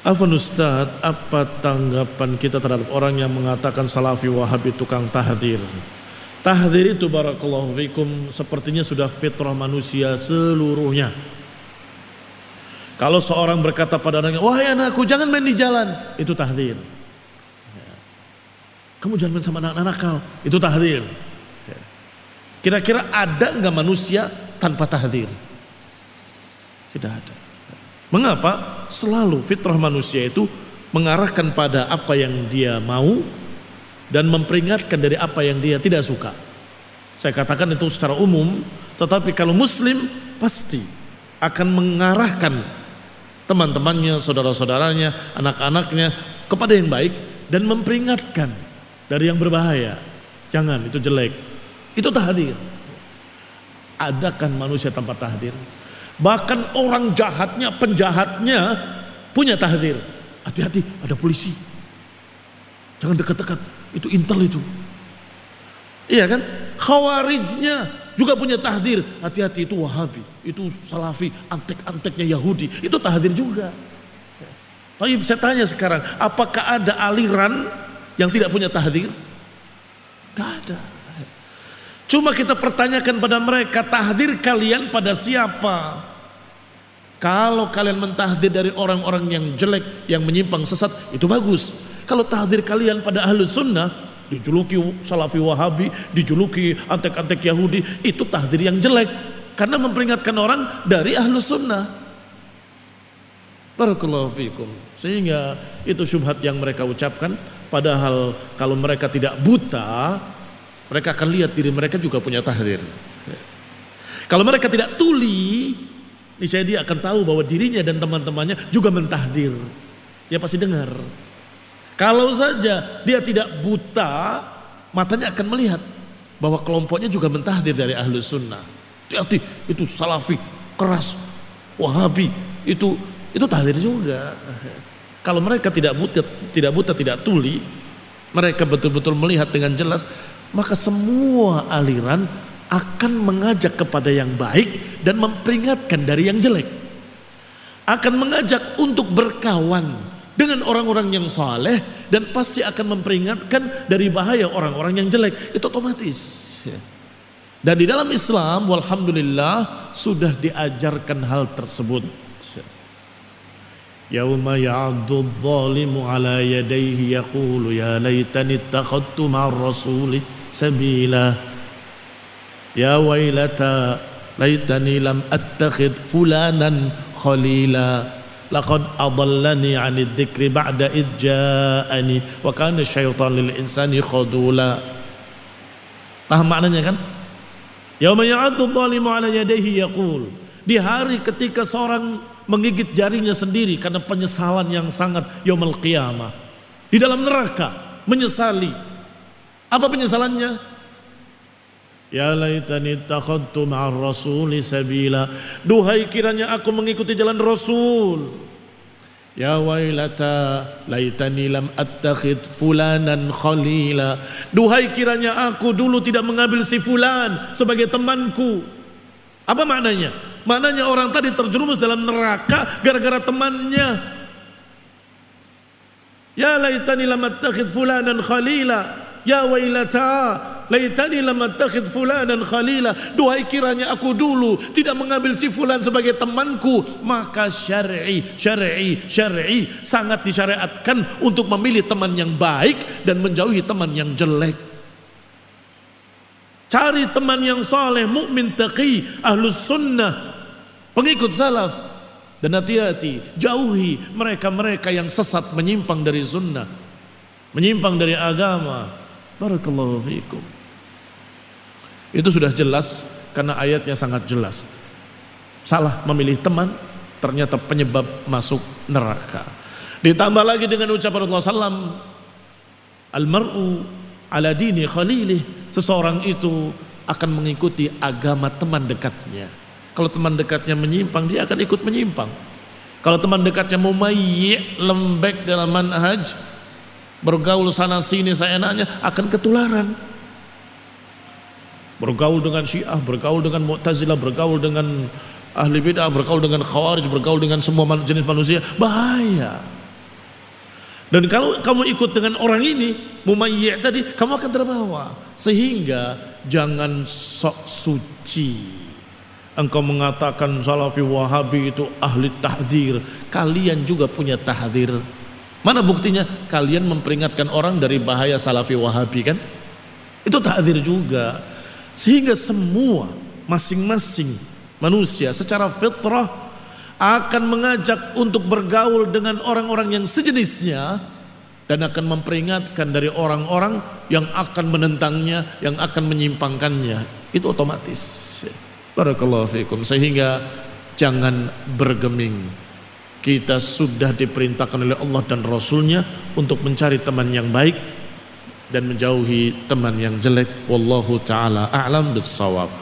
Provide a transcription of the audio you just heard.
Afwan Ustaz, apa tanggapan kita terhadap orang yang mengatakan Salafi Wahabi tukang tahdzir? Tahdzir itu barakallahu fikum sepertinya sudah fitrah manusia seluruhnya. Kalau seorang berkata pada anaknya, wahai anakku jangan main di jalan, itu tahdzir. Kamu jangan main sama anak-anak nakal, itu tahdzir. Kira-kira ada enggak manusia tanpa tahdzir? Tidak ada. Mengapa? Selalu fitrah manusia itu mengarahkan pada apa yang dia mau dan memperingatkan dari apa yang dia tidak suka. Saya katakan itu secara umum, tetapi kalau muslim pasti akan mengarahkan teman-temannya, saudara-saudaranya, anak-anaknya kepada yang baik dan memperingatkan dari yang berbahaya. Jangan, itu jelek. Itu tahdzir. Adakah manusia tanpa tahdzir? Bahkan orang jahatnya, penjahatnya punya tahdzir. Hati-hati, ada polisi. Jangan dekat-dekat, itu intel itu. Iya kan? Khawarijnya juga punya tahdzir. Hati-hati, itu Wahabi, itu Salafi, antek-anteknya Yahudi. Itu tahdzir juga. Tapi saya tanya sekarang, apakah ada aliran yang tidak punya tahdzir? Tidak ada. Cuma kita pertanyakan pada mereka, tahdzir kalian pada siapa? Kalau kalian mentahdzir dari orang-orang yang jelek, yang menyimpang sesat, itu bagus. Kalau tahdzir kalian pada Ahlus Sunnah, dijuluki Salafi Wahabi, dijuluki antek-antek Yahudi, itu tahdzir yang jelek. Karena memperingatkan orang dari Ahlus Sunnah. Barakallahu fikum. Sehingga itu syubhat yang mereka ucapkan. Padahal kalau mereka tidak buta, mereka akan lihat diri mereka juga punya tahdzir. Kalau mereka tidak tuli, niscaya dia akan tahu bahwa dirinya dan teman-temannya juga mentahdzir. Dia pasti dengar. Kalau saja dia tidak buta, matanya akan melihat bahwa kelompoknya juga mentahdzir dari Ahlus Sunnah. Hati-hati, itu Salafi, keras, Wahabi, itu tahdzir juga. Kalau mereka tidak buta, tidak tuli, mereka betul-betul melihat dengan jelas, maka semua aliran akan mengajak kepada yang baik dan memperingatkan dari yang jelek. Akan mengajak untuk berkawan dengan orang-orang yang saleh dan pasti akan memperingatkan dari bahaya orang-orang yang jelek. Itu otomatis. Dan di dalam Islam, walhamdulillah, sudah diajarkan hal tersebut. Yauma ya'addu adh-dhalimu ala yadayhi yaqulu ya laitani ittakhadtu ma'ar rasuli sabila ya wailata laitani lam attakhid fulanan khalila laqad adallani 'anid dzikri ba'da id ja'ani wa kana syaitanu lil insani khadula. Paham maknanya kan? Yauma ya'addu adh-dhalimu ala yadayhi yaqul, di hari ketika seorang menggigit jarinya sendiri karena penyesalan yang sangat yaumul qiyamah, di dalam neraka menyesali. Apa penyesalannya? Ya laitani ittakhadtu ma'ar rasuli sabila, duhai kiranya aku mengikuti jalan Rasul. Ya wailata laitani lam attakhid fulanan khalila, duhai kiranya aku dulu tidak mengambil si fulan sebagai temanku. Apa maknanya? Maknanya orang tadi terjerumus dalam neraka gara-gara temannya. Ya laitani lam attakhid fulanan khalila, ya wailata laitani lam attakhid fulanan khalila, duhai kiranya aku dulu tidak mengambil si fulan sebagai temanku. Maka syar'i sangat disyariatkan untuk memilih teman yang baik dan menjauhi teman yang jelek. Cari teman yang saleh, mukmin, taqi, Ahlus Sunnah, pengikut salaf, dan hati-hati jauhi mereka-mereka yang sesat, menyimpang dari sunnah, menyimpang dari agama. Barakallahu fiikum. Itu sudah jelas karena ayatnya sangat jelas. Salah memilih teman ternyata penyebab masuk neraka. Ditambah lagi dengan ucapan Rasulullah SAW, al-mar'u ala dini khalilih, seseorang itu akan mengikuti agama teman dekatnya. Kalau teman dekatnya menyimpang, dia akan ikut menyimpang. Kalau teman dekatnya mumayyi', lembek dalam manhaj, bergaul sana sini seenaknya, akan ketularan. Bergaul dengan Syiah, bergaul dengan Mu'tazilah, bergaul dengan ahli bid'ah, bergaul dengan Khawarij, bergaul dengan semua jenis manusia, bahaya. Dan kalau kamu ikut dengan orang ini, mumayyi' tadi, kamu akan terbawa. Sehingga jangan sok suci. Engkau mengatakan Salafi Wahabi itu ahli tahdzir. Kalian juga punya tahdzir. Mana buktinya? Kalian memperingatkan orang dari bahaya Salafi Wahabi kan? Itu tahdzir juga. Sehingga semua masing-masing manusia secara fitrah akan mengajak untuk bergaul dengan orang-orang yang sejenisnya dan akan memperingatkan dari orang-orang yang akan menentangnya, yang akan menyimpangkannya. Itu otomatis. Barakallahu fikum. Sehingga jangan bergeming. Kita sudah diperintahkan oleh Allah dan Rasulnya untuk mencari teman yang baik dan menjauhi teman yang jelek. Wallahu ta'ala a'lam bissawab.